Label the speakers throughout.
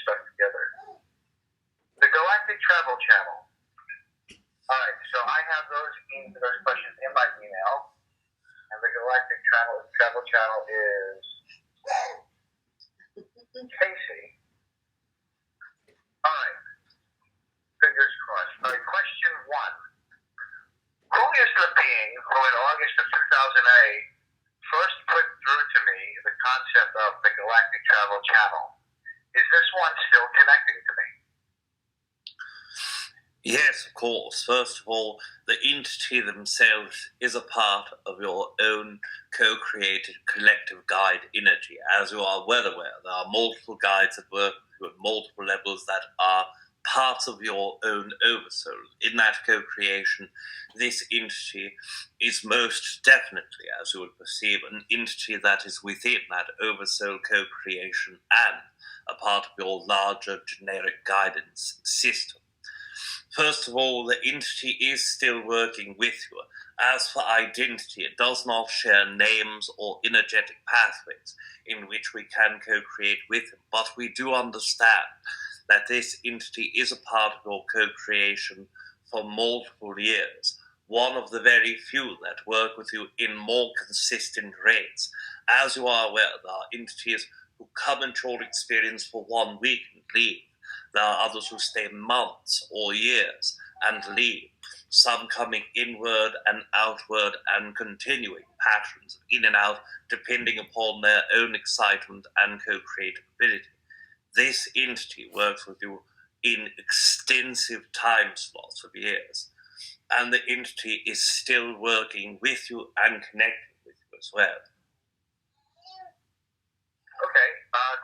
Speaker 1: stuck together. The Galactic Travel Channel. All right, so I have those questions in my email, and the Galactic Travel Channel is Casey. All right, fingers crossed. All right, question 1. Who is the being who in August of 2008 first put through to me the concept of the Galactic Travel Channel? Is this one still connecting to me?
Speaker 2: Yes, of course. First of all, the entity themselves is a part of your own co-created collective guide energy. As you are well aware, there are multiple guides that work with multiple levels that are parts of your own oversoul. In that co-creation, this entity is most definitely, as you would perceive, an entity that is within that oversoul co-creation and a part of your larger generic guidance system. First of all, the entity is still working with you. As for identity, it does not share names or energetic pathways in which we can co-create with him, but we do understand that this entity is a part of your co-creation for multiple years, one of the very few that work with you in more consistent rates. As you are aware, there are entities who come into your experience for 1 week and leave. There are others who stay months or years and leave, some coming inward and outward and continuing patterns of in and out depending upon their own excitement and co-creative ability. This entity works with you in extensive time slots of years, and the entity is still working with you and connecting with you as well.
Speaker 1: Okay,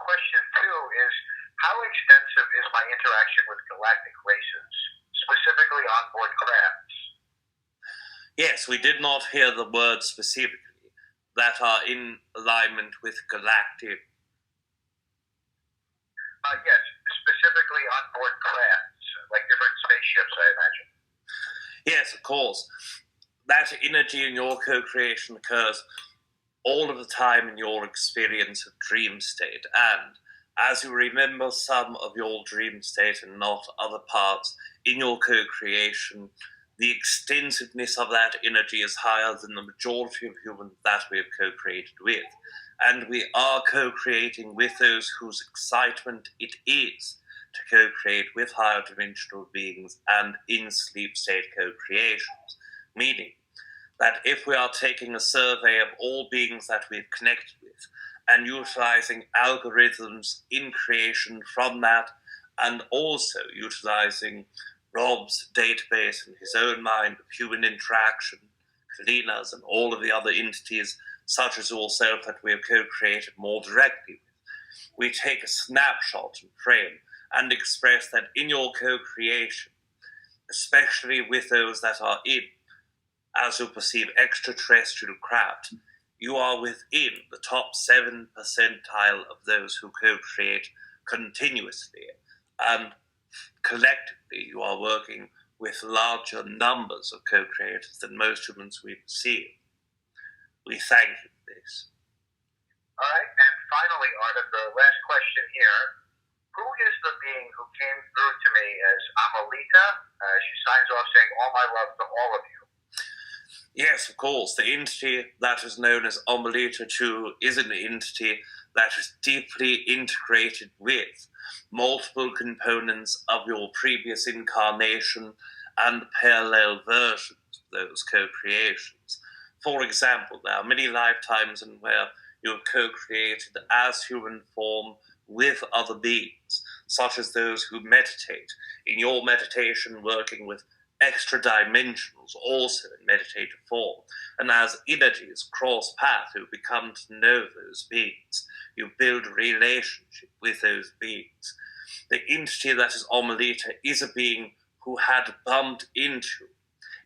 Speaker 1: question 2 is, how extensive is my interaction with galactic races, specifically on board crafts?
Speaker 2: Yes, we did not hear the word specifically that are in alignment with galactic.
Speaker 1: Yes, specifically on board crafts, like different spaceships, I imagine.
Speaker 2: Yes, of course. That energy in your co-creation occurs all of the time in your experience of dream state, and as you remember some of your dream state and not other parts in your co-creation, the extensiveness of that energy is higher than the majority of humans that we have co-created with. And we are co-creating with those whose excitement it is to co-create with higher dimensional beings and in sleep state co-creations. Meaning that if we are taking a survey of all beings that we've connected with and utilizing algorithms in creation from that, and also utilizing Rob's database and his own mind of human interaction, Kalina's and all of the other entities such as yourself that we have co-created more directly with, we take a snapshot and frame and express that in your co-creation, especially with those that are in, as you perceive, extraterrestrial craft, you are within the top 7 percentile of those who co-create continuously, and collectively you are working with larger numbers of co-creators than most humans we perceive. We thank you for this.
Speaker 1: All right, and finally, Arda, the last question here. Who is the being who came through to me as Amalita? She signs off saying, all my love to all of you.
Speaker 2: Yes, of course. The entity that is known as Amalita 2 is an entity that is deeply integrated with multiple components of your previous incarnation and parallel versions of those co-creations. For example, there are many lifetimes in where you have co-created as human form with other beings, such as those who meditate. In your meditation, working with extra dimensionals, also in meditative form. And as energies cross path, you become to know those beings. You build a relationship with those beings. The entity that is Amalita is a being who had bumped into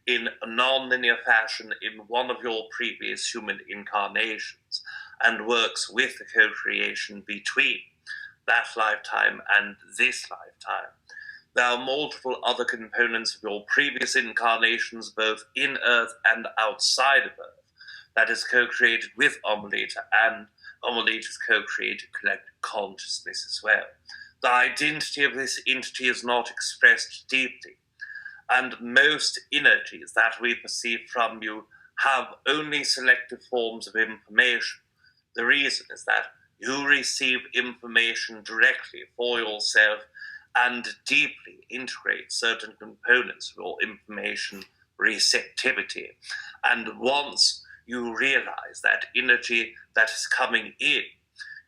Speaker 2: in a non-linear fashion in one of your previous human incarnations and works with the co-creation between that lifetime and this lifetime. There are multiple other components of your previous incarnations, both in Earth and outside of Earth, that is co-created with Amalita and Amalita's co-created collective consciousness as well. The identity of this entity is not expressed deeply, and most energies that we perceive from you have only selective forms of information. The reason is that you receive information directly for yourself and deeply integrate certain components of your information receptivity. And once you realize that energy that is coming in,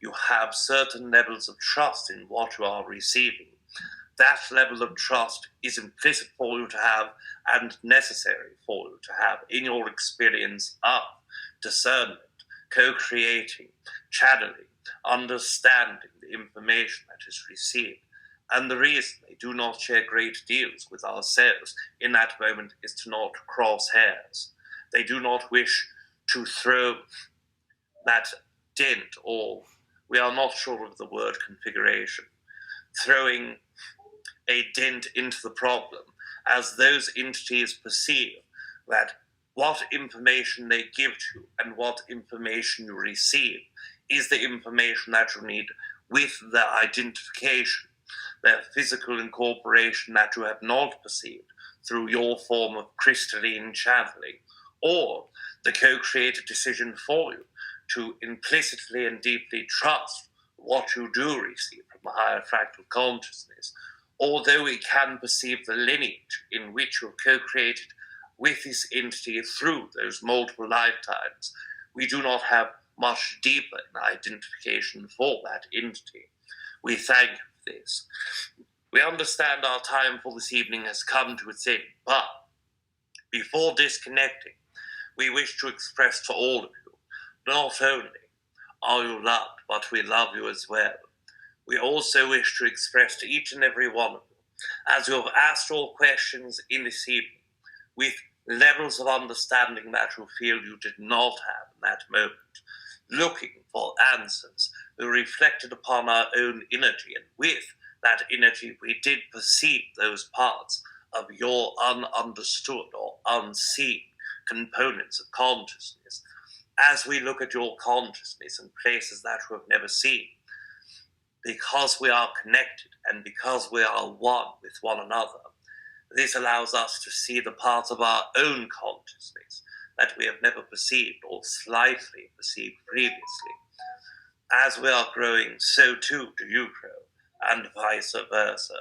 Speaker 2: you have certain levels of trust in what you are receiving. That level of trust is implicit for you to have and necessary for you to have in your experience of discernment, co-creating, channeling, understanding the information that is received. And the reason they do not share great deals with ourselves in that moment is to not cross hairs. They do not wish to throw that dent, or we are not sure of the word configuration, throwing a dent into the problem, as those entities perceive that what information they give to you and what information you receive is the information that you need with the identification, the physical incorporation that you have not perceived through your form of crystalline channeling, or the co-created decision for you to implicitly and deeply trust what you do receive from a higher fractal consciousness. Although we can perceive the lineage in which you've co-created with this entity through those multiple lifetimes, we do not have much deeper identification for that entity. We thank you for this. We understand our time for this evening has come to its end, but before disconnecting, we wish to express to all of you, not only are you loved, but we love you as well. We also wish to express to each and every one of you, as you have asked all questions in this evening, with levels of understanding that you feel you did not have in that moment, looking for answers, we reflected upon our own energy, and with that energy we did perceive those parts of your ununderstood or unseen components of consciousness. As we look at your consciousness in places that we have never seen, because we are connected and because we are one with one another, this allows us to see the parts of our own consciousness that we have never perceived or slightly perceived previously. As we are growing, so too do you grow, and vice versa.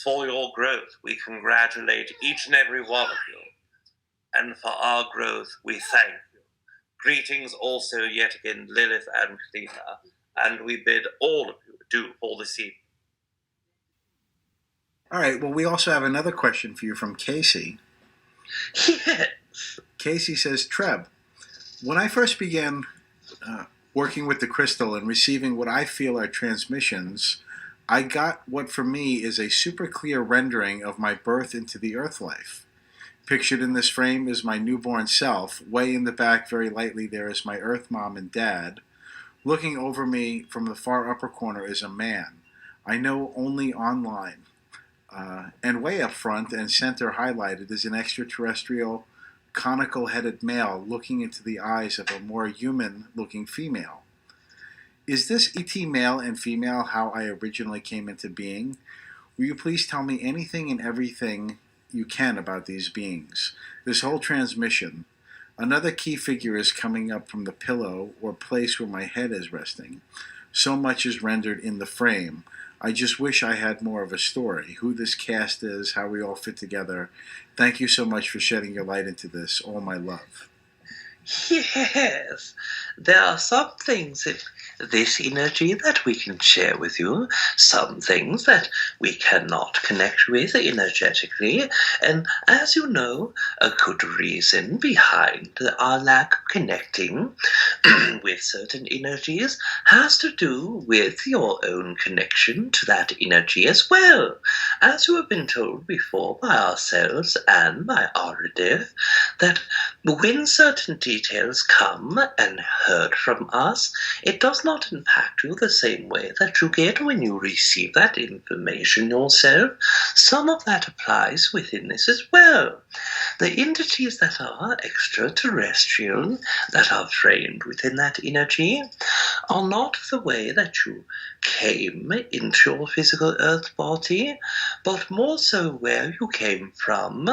Speaker 2: For your growth, we congratulate each and every one of you, and for our growth, we thank you. Greetings also yet again, Lilith and Kalina, and we bid all of you adieu for this evening.
Speaker 3: All right, well, we also have another question for you from Casey.
Speaker 2: Yes.
Speaker 3: Casey says, Treb, when I first began working with the crystal and receiving what I feel are transmissions, I got what for me is a super clear rendering of my birth into the earth life. Pictured in this frame is my newborn self. Way in the back, very lightly, there is my earth mom and dad. Looking over me from the far upper corner is a man I know only online. And way up front and center highlighted is an extraterrestrial, conical-headed male looking into the eyes of a more human-looking female. Is this ET male and female how I originally came into being? Will you please tell me anything and everything you can about these beings? This whole transmission. Another key figure is coming up from the pillow or place where my head is resting. So much is rendered in the frame. I just wish I had more of a story, who this cast is, how we all fit together. Thank you so much for shedding your light into this. All my love.
Speaker 4: Yes, there are some things in this energy that we can share with you, some things that we cannot connect with energetically, and as you know, a good reason behind our lack of connecting with certain energies has to do with your own connection to that energy as well. As you have been told before by ourselves and by Aridith, that when certain details come and heard from us, it does not impact you the same way that you get when you receive that information yourself. Some of that applies within this as well. The entities that are extraterrestrial, that are framed within that energy, are not the way that you came into your physical earth body, but more so where you came from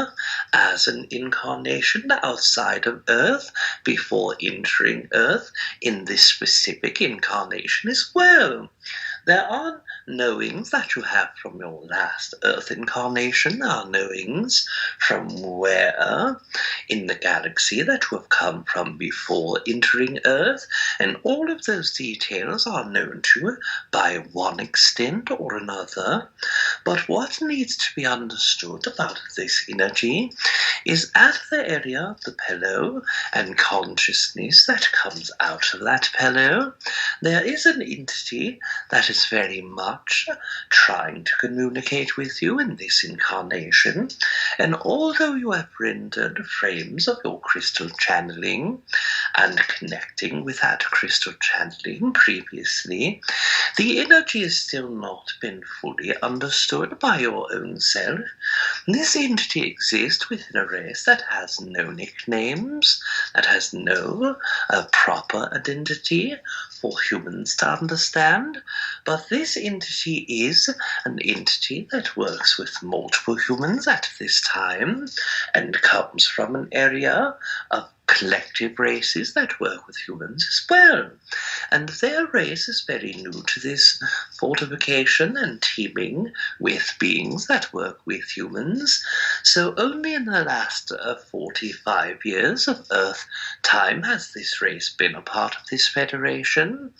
Speaker 4: as an incarnation outside of Earth before entering Earth in this specific incarnation as well. There are knowings that you have from your last Earth incarnation. There are knowings from where in the galaxy that you have come from before entering Earth, and all of those details are known to you by one extent or another. But what needs to be understood about this energy is at the area of the pillow and consciousness that comes out of that pillow, there is an entity that is very much trying to communicate with you in this incarnation, and although you have rendered frames of your crystal channeling and connecting with that crystal channeling previously, the energy has still not been fully understood by your own self. This entity exists within a race that has no nicknames, that has no proper identity for humans to understand, but this entity is an entity that works with multiple humans at this time and comes from an area of collective races that work with humans as well. And their race is very new to this fortification and teaming with beings that work with humans. So only in the last 45 years of Earth time has this race been a part of this federation.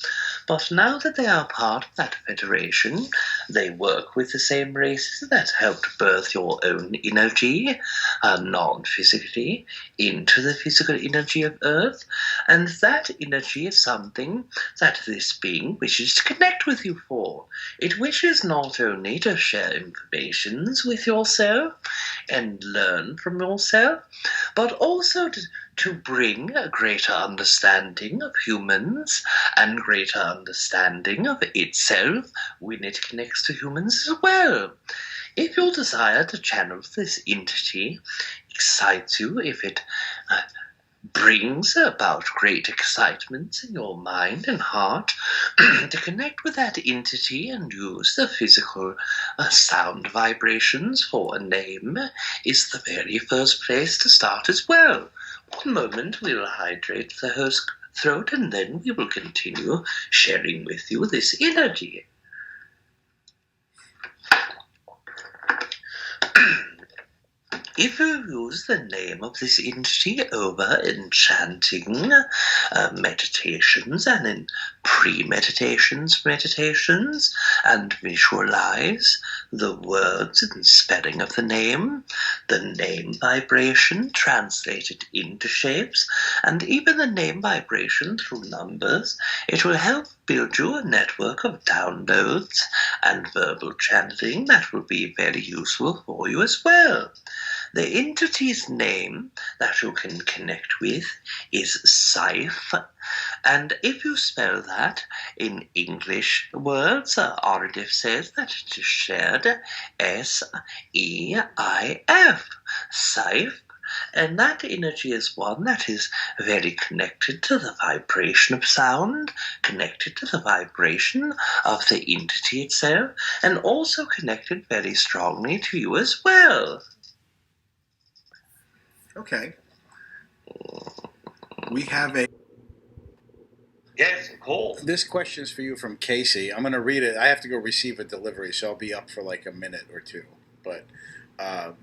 Speaker 4: But now that they are part of that federation, they work with the same races that helped birth your own energy, non-physically, into the physical energy of Earth, and that energy is something that this being wishes to connect with you for. It wishes not only to share informations with yourself and learn from yourself, but also to bring a greater understanding of humans and greater understanding of itself when it connects to humans as well. If your desire to channel this entity excites you, if it brings about great excitement in your mind and heart, to connect with that entity and use the physical sound vibrations for a name is the very first place to start as well. One moment we will hydrate the host throat, and then we will continue sharing with you this energy. If you use the name of this entity over enchanting meditations and in pre-meditations meditations and visualize the words and spelling of the name vibration translated into shapes, and even the name vibration through numbers, it will help build you a network of downloads and verbal channeling that will be very useful for you as well. The entity's name that you can connect with is Saif, and if you spell that in English words, Aridif says that it is shared S-E-I-F, Saif. And that energy is one that is very connected to the vibration of sound, connected to the vibration of the entity itself, and also connected very strongly to you as well.
Speaker 3: Okay. We have a...
Speaker 2: Yes, of course.
Speaker 3: This question's for you from Casey. I'm going to read it. I have to go receive a delivery, so I'll be up for like a minute or two. But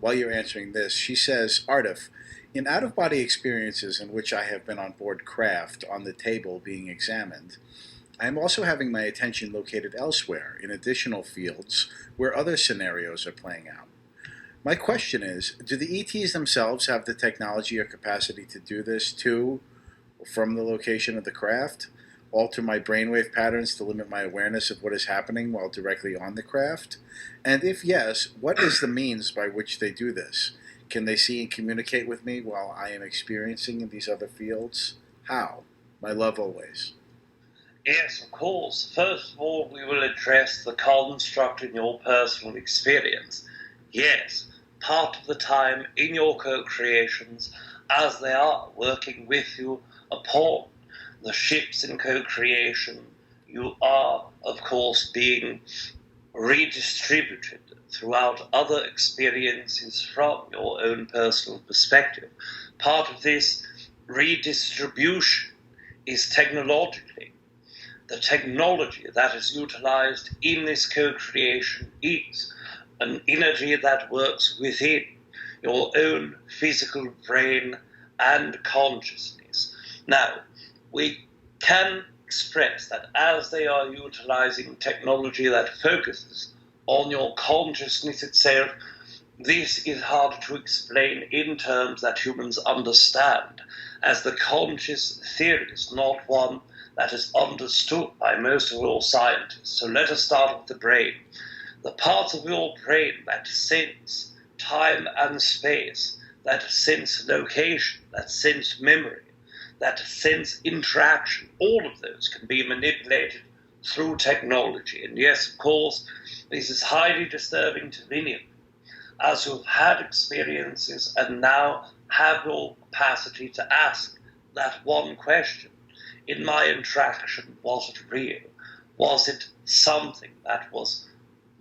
Speaker 3: while you're answering this, she says, Ardif, in out-of-body experiences in which I have been on board craft on the table being examined, I am also having my attention located elsewhere in additional fields where other scenarios are playing out. My question is, do the ETs themselves have the technology or capacity to do this too, from the location of the craft? Alter my brainwave patterns to limit my awareness of what is happening while directly on the craft? And if yes, what is the means by which they do this? Can they see and communicate with me while I am experiencing in these other fields? How? My love always.
Speaker 2: Yes, of course. First of all, we will address the construct in your personal experience. Yes, part of the time in your co-creations, as they are working with you upon the ships in co-creation,
Speaker 4: you are, of course, being redistributed throughout other experiences from your own personal perspective. Part of this redistribution is technologically. The technology that is utilized in this co-creation is an energy that works within your own physical brain and consciousness. Now, we can express that as they are utilizing technology that focuses on your consciousness itself, this is hard to explain in terms that humans understand, as the conscious theory is not one that is understood by most of your scientists. So let us start with the brain. The parts of your brain that sense time and space, that sense location, that sense memory, that sense interaction, all of those can be manipulated through technology. And yes, of course, this is highly disturbing to many of you, as you've had experiences and now have your capacity to ask that one question. In my interaction, was it real? Was it something that was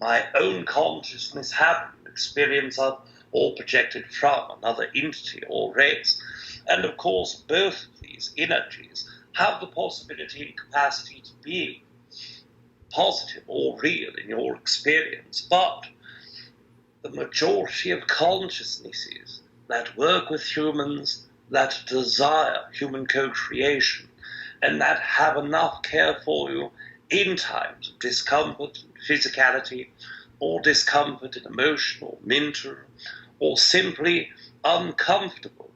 Speaker 4: my own consciousness having an experience of, or projected from another entity or race? And of course, both of these energies have the possibility and capacity to be positive or real in your experience. But the majority of consciousnesses that work with humans, that desire human co-creation, and that have enough care for you in times of discomfort and physicality, or discomfort in emotional, mental, or simply uncomfortable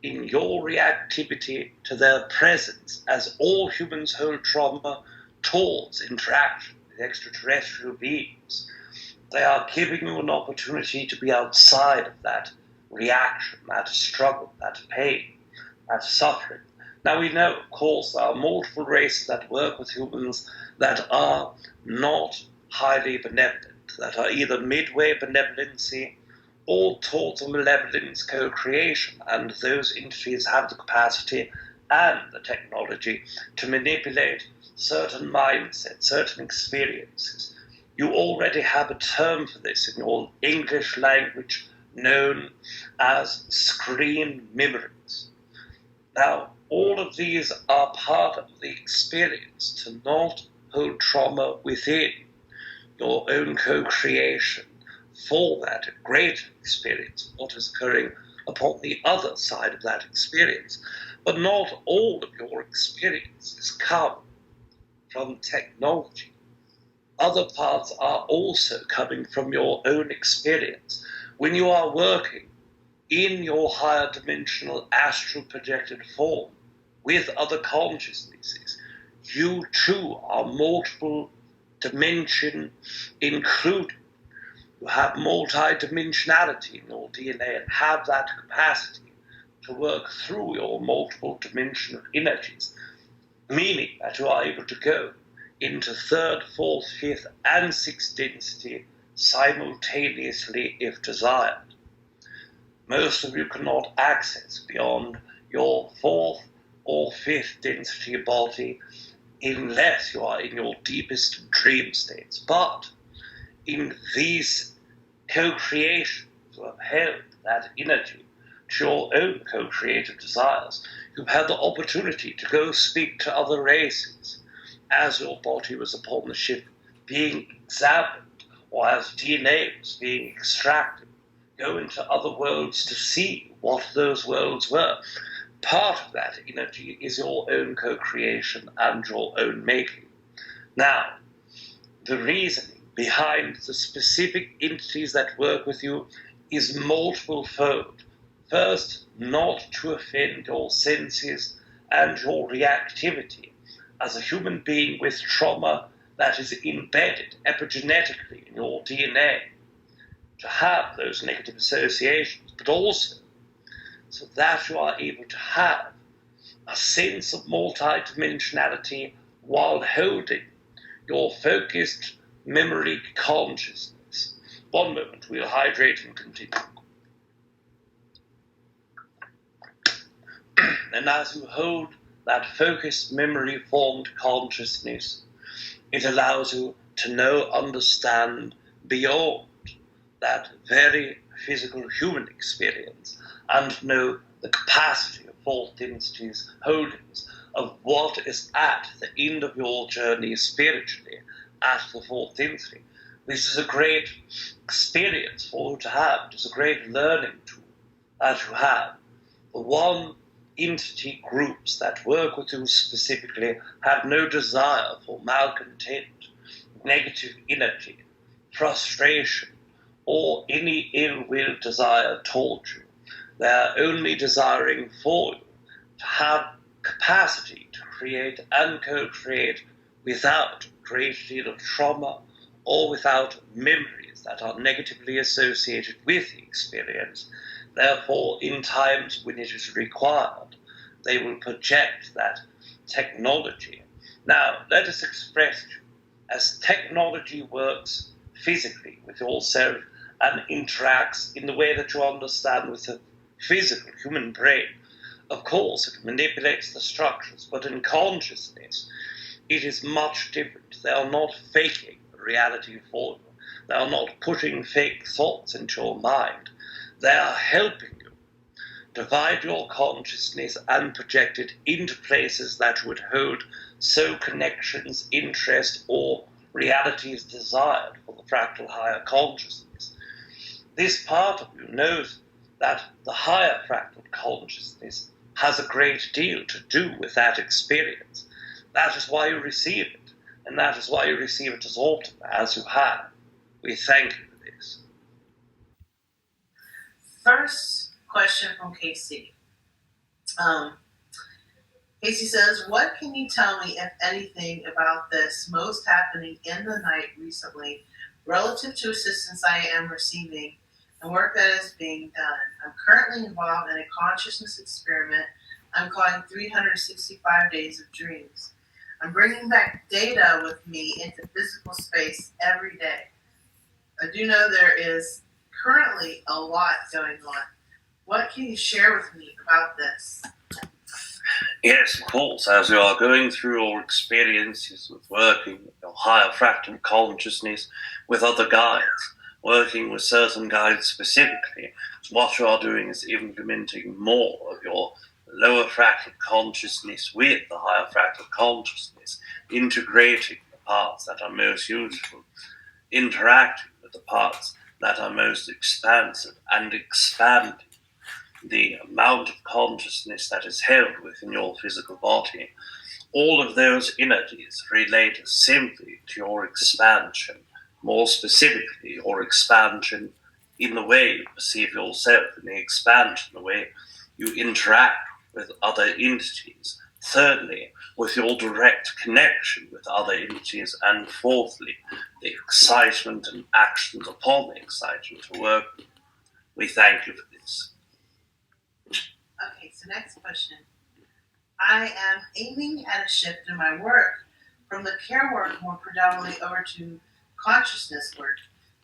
Speaker 4: in your reactivity to their presence, as all humans hold trauma towards interaction with extraterrestrial beings. They are giving you an opportunity to be outside of that reaction, that struggle, that pain, that suffering. Now we know, of course, there are multiple races that work with humans that are not highly benevolent, that are either midway benevolency or total malevolence co-creation, and those entities have the capacity and the technology to manipulate certain mindsets, certain experiences. You already have a term for this in your English language known as screen memories. Now, all of these are part of the experience to not hold trauma within your own co-creation for that great experience of what is occurring upon the other side of that experience. But not all of your experiences come from technology. Other parts are also coming from your own experience. When you are working in your higher dimensional astral projected form with other consciousnesses, you too are multiple dimension included. You have multi-dimensionality in your DNA and have that capacity to work through your multiple dimensional energies, meaning that you are able to go into third, fourth, fifth, and sixth density simultaneously if desired. Most of you cannot access beyond your fourth or fifth density body unless you are in your deepest dream states. But in these co-creations, you have held that energy to your own co-creative desires. You've had the opportunity to go speak to other races as your body was upon the ship being examined, or as DNA was being extracted, go into other worlds to see what those worlds were. Part of that energy is your own co-creation and your own making. Now, the reasoning behind the specific entities that work with you is multiple-fold. First, not to offend your senses and your reactivity as a human being with trauma that is embedded epigenetically in your DNA, to have those negative associations, but also so that you are able to have a sense of multidimensionality while holding your focused memory consciousness. One moment, we'll hydrate and continue. And as you hold that focused memory-formed consciousness, It allows you to know, understand beyond that very physical human experience and know the capacity of fourth density's holdings of what is at the end of your journey spiritually at the fourth density. This is a great experience for you to have. It is a great learning tool that you have. The one entity groups that work with you specifically have no desire for malcontent, negative energy, frustration, or any ill-will desire toward you. They are only desiring for you to have capacity to create and co-create without a great deal of trauma or without memories that are negatively associated with the experience. Therefore, in times when it is required, they will project that technology. Now, let us express as technology works physically with yourself and interacts in the way that you understand with the physical human brain. Of course, it manipulates the structures, but in consciousness, it is much different. They are not faking reality for you. They are not putting fake thoughts into your mind. They are helping you divide your consciousness and project it into places that would hold so connections, interest, or realities desired for the fractal higher consciousness. This part of you knows that the higher fractal consciousness has a great deal to do with that experience. That is why you receive it, and that is why you receive it as often as you have. We thank you for this.
Speaker 5: First question from Casey. Casey says, what can you tell me, if anything, about this most happening in the night recently relative to assistance I am receiving and work that is being done? I'm currently involved in a consciousness experiment I'm calling 365 Days of Dreams. I'm bringing back data with me into physical space every day. I do know there is currently a lot going on. What can you share with me about this?
Speaker 2: Yes, of course. As you are going through your experiences with working with your higher fractal consciousness, with other guides, working with certain guides specifically, what you are doing is implementing more of your lower fractal consciousness with the higher fractal consciousness, integrating the parts that are most useful, interacting with the parts that are most expansive, and expanding the amount of consciousness that is held within your physical body. All of those energies relate simply to your expansion, more specifically your expansion in the way you perceive yourself, in the expansion, the way you interact with other entities. Thirdly, with your direct connection with other entities. And fourthly, the excitement and actions upon the excitement to work with. We thank you for this.
Speaker 5: Okay, so next question. I am aiming at a shift in my work from the care work more predominantly over to consciousness work.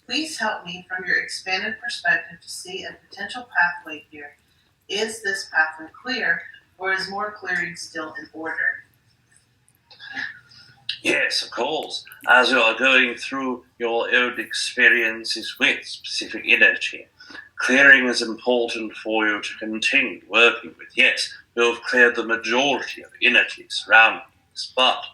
Speaker 5: Please help me from your expanded perspective to see a potential pathway here. Is this pathway clear, or is more clearing still in order?
Speaker 2: Yes, of course. As you are going through your own experiences with specific energy, clearing is important for you to continue working with. Yes, you have cleared the majority of energy surrounding us, but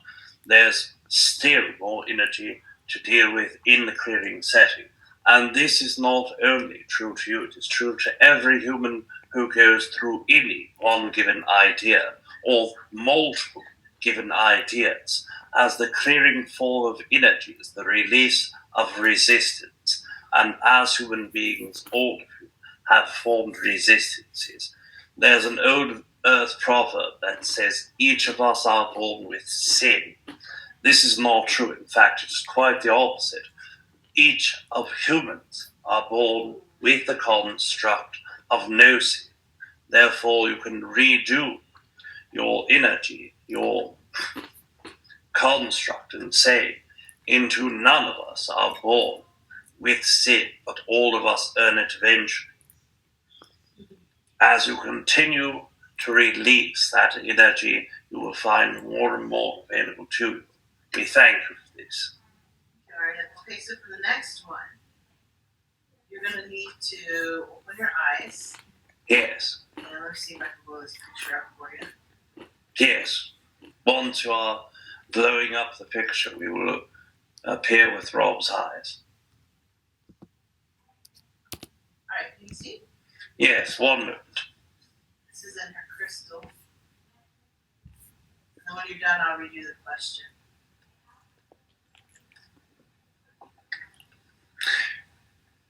Speaker 2: there's still more energy to deal with in the clearing setting. And this is not only true to you, it is true to every human who goes through any one given idea or multiple given ideas, as the clearing form of energy is the release of resistance. And as human beings, all of you have formed resistances. There's an old earth proverb that says each of us are born with sin. This is not true. In fact, it is quite the opposite. Each of humans are born with the construct of no sin. Therefore, you can redo your energy, your construct, and say, into none of us are born with sin, but all of us earn it eventually. As you continue to release that energy, you will find more and more available to you. We thank you for this.
Speaker 5: Alright, okay, so for the next one, you're going to need to open your eyes.
Speaker 2: Yes,
Speaker 5: And let me see if I can blow this picture up for you.
Speaker 2: yes. Once you are blowing up the picture, we will appear with Rob's eyes.
Speaker 5: Alright, can you see?
Speaker 2: Yes, 1 moment.
Speaker 5: This is in her crystal. And then when you're done, I'll read you the question.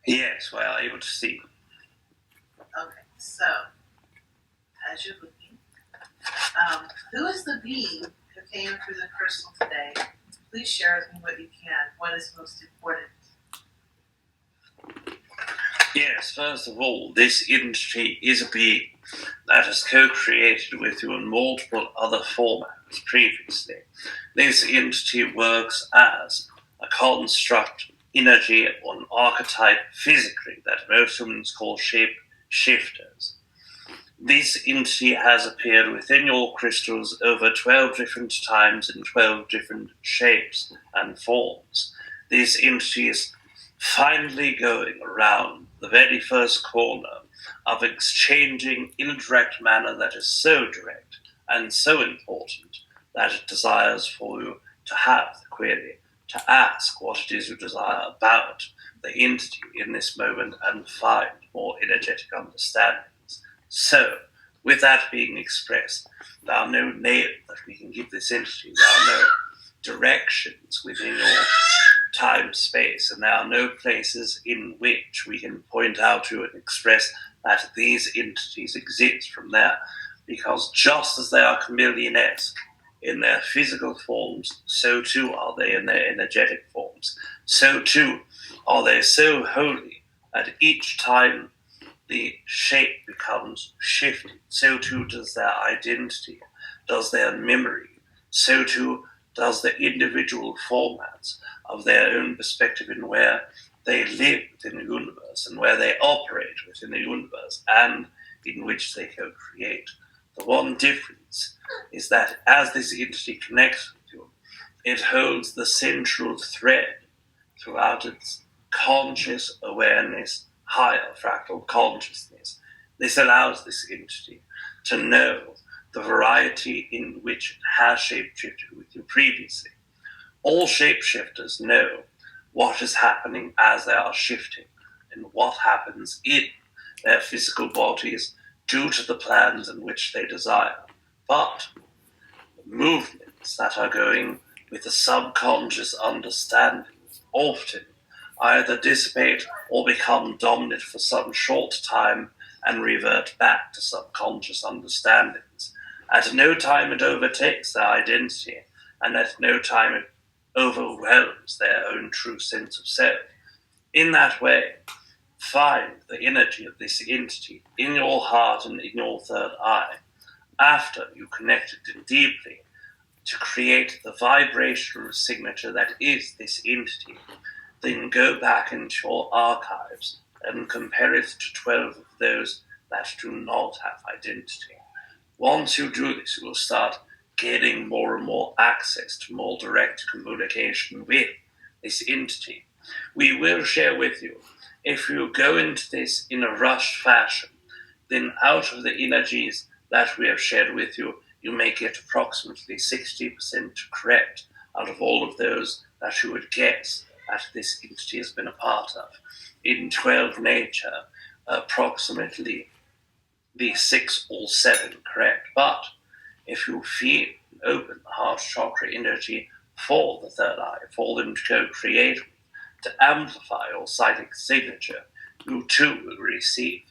Speaker 2: Yes, we are able to see.
Speaker 5: Okay, so, as you're looking, who is the being who came through the crystal today? Please share with me what you can. What is most important?
Speaker 2: Yes, first of all, this entity is a being that has co-created with you in multiple other formats previously. This entity works as a construct, energy, or an archetype physically that most humans call shape shifters. This entity has appeared within your crystals over 12 different times in 12 different shapes and forms. This entity is finally going around the very first corner of exchanging in a direct manner that is so direct and so important that it desires for you to have the query, to ask what it is you desire about the entity in this moment and find more energetic understandings. So, with that being expressed, there are no names that we can give this entity, there are no directions within your time-space, and there are no places in which we can point out to and express that these entities exist from there, because just as they are chameleon-esque in their physical forms, so too are they in their energetic forms. So too are they so holy that each time the shape becomes shifted, so too does their identity, does their memory, so too does the individual formats of their own perspective in where they live within the universe and where they operate within the universe and in which they co-create. The one difference is that as this entity connects with you, it holds the central thread throughout its conscious awareness, higher fractal consciousness. This allows this entity to know the variety in which it has shapeshifted with you previously. All shapeshifters know what is happening as they are shifting and what happens in their physical bodies due to the plans in which they desire. But the movements that are going with the subconscious understanding often either dissipate or become dominant for some short time and revert back to subconscious understandings. At no time it overtakes their identity, and at no time it overwhelms their own true sense of self. In that way, find the energy of this entity in your heart and in your third eye, after you connected it deeply, to create the vibrational signature that is this entity. Then go back into your archives and compare it to 12 of those that do not have identity. Once you do this, you will start getting more and more access to more direct communication with this entity. We will share with you, if you go into this in a rushed fashion, then out of the energies that we have shared with you, you may get approximately 60% correct out of all of those that you would guess that this entity has been a part of. In 12 nature, approximately the 6 or 7 correct. But if you feel and open the heart chakra energy for the third eye, for them to co-create with, to amplify your psychic signature, you too will receive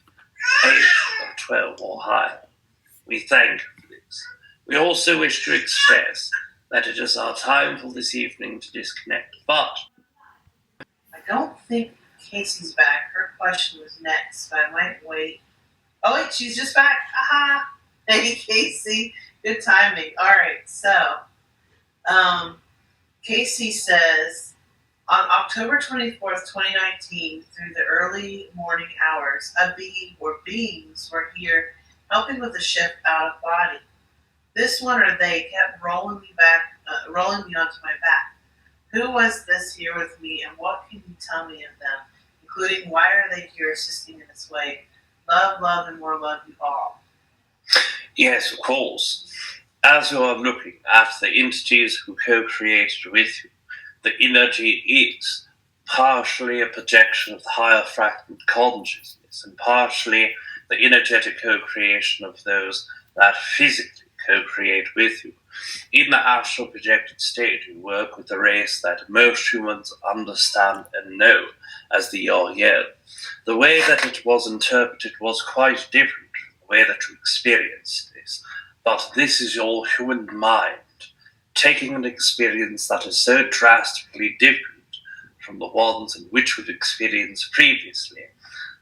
Speaker 2: 8 of 12 or higher. We thank you for this. We also wish to express that it is our time for this evening to disconnect, but
Speaker 5: I don't think Casey's back. Her question was next, so I might wait. Oh wait, she's just back. Aha! Hey Casey, good timing. All right, so Casey says, on October 24th, 2019, through the early morning hours, a being or beings were here helping with the shift out of body. This one or they kept rolling me onto my back. Who was this here with me, and what can you tell me of them, including why are they here assisting in this way? Love, love, and more love you all.
Speaker 2: Yes, of course. As you are looking at the entities who co-created with you, the energy is partially a projection of the higher fractal consciousness and partially the energetic co-creation of those that physically co-create with you. In the astral projected state, you work with a race that most humans understand and know as the Oriel. The way that it was interpreted was quite different from the way that you experienced this. But this is your human mind taking an experience that is so drastically different from the ones in which we've experienced previously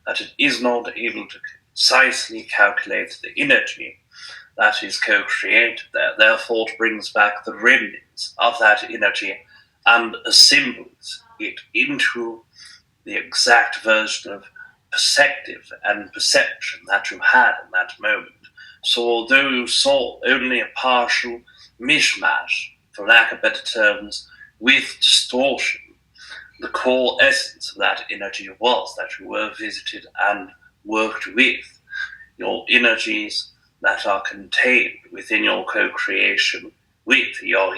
Speaker 2: that it is not able to precisely calculate the energy that is co-created there. Therefore, it brings back the remnants of that energy and assembles it into the exact version of perspective and perception that you had in that moment. So although you saw only a partial mishmash, for lack of better terms, with distortion, the core essence of that energy was that you were visited and worked with. Your energies that are contained within your co-creation with your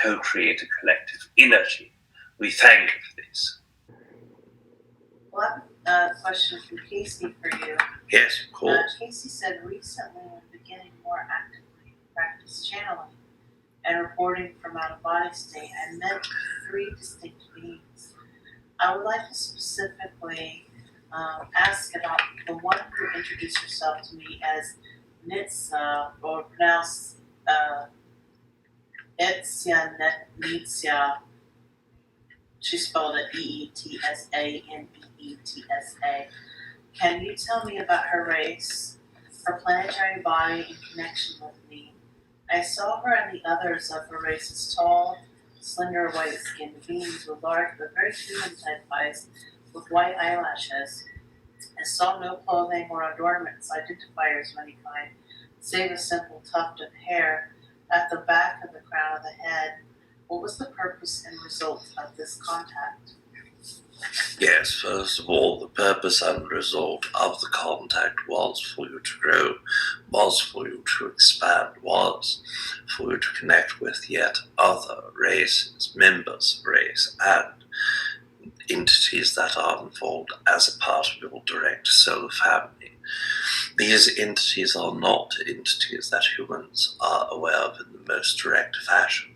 Speaker 2: co-created collective energy. We thank you for this.
Speaker 5: Well, I have a question from Casey for you.
Speaker 2: Yes, of course.
Speaker 5: Casey said recently when beginning more actively to practice channeling and reporting from out-of-body state, I met 3 distinct beings. I would like to specifically ask about the one who introduced herself to me as Nitsa, or pronounced Nitsa. She spelled it Eetsaneetsa. Can you tell me about her race, her planetary body, in connection with me? I saw her and the others of her race as tall, slender, white-skinned beings with large but very human-type eyes with white eyelashes. I saw no clothing or adornments, identifiers of any kind, save a simple tuft of hair at the back of the crown of the head. What was the purpose and result of this contact?
Speaker 4: Yes, first of all, the purpose and result of the contact was for you to grow, was for you to expand, was for you to connect with yet other races, members of race, and entities that are involved as a part of your direct soul family. These entities are not entities that humans are aware of in the most direct fashion.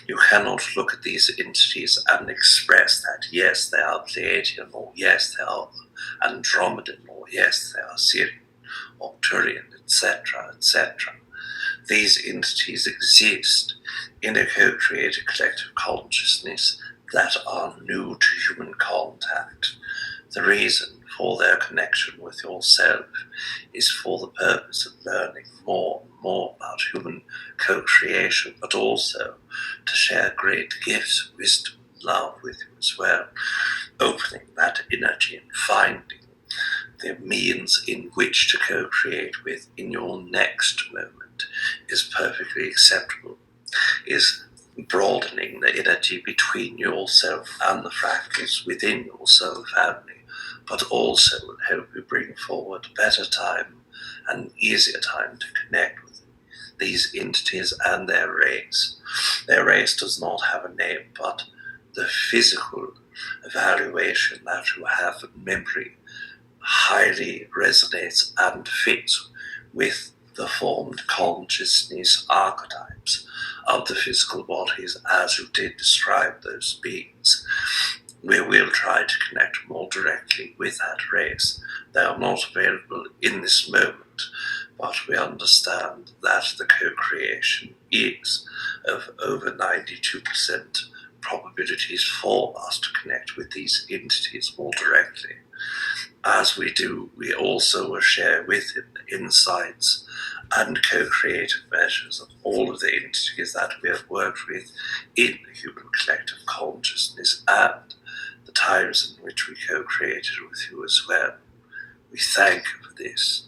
Speaker 4: You cannot look at these entities and express that, yes, they are Pleiadian, or yes, they are Andromedan, or yes, they are Sirian, or Turian, etc., etc. These entities exist in a co-created collective consciousness that are new to human contact. The reason for their connection with yourself is for the purpose of learning more and more about human co-creation, but also to share great gifts, wisdom, and love with you as well, opening that energy and finding the means in which to co-create with in your next moment is perfectly acceptable, is broadening the energy between yourself and the fractals within your soul family, but also will help you bring forward a better time and easier time to connect with these entities and their race. Their race does not have a name, but the physical evaluation that you have in memory highly resonates and fits with the formed consciousness archetypes of the physical bodies as you did describe those beings. We will try to connect more directly with that race. They are not available in this moment, but we understand that the co-creation is of over 92% probabilities for us to connect with these entities more directly. As we do, we also will share with him the insights and co-creative measures of all of the entities that we have worked with in the human collective consciousness and the times in which we co-created with you as well. We thank you for this.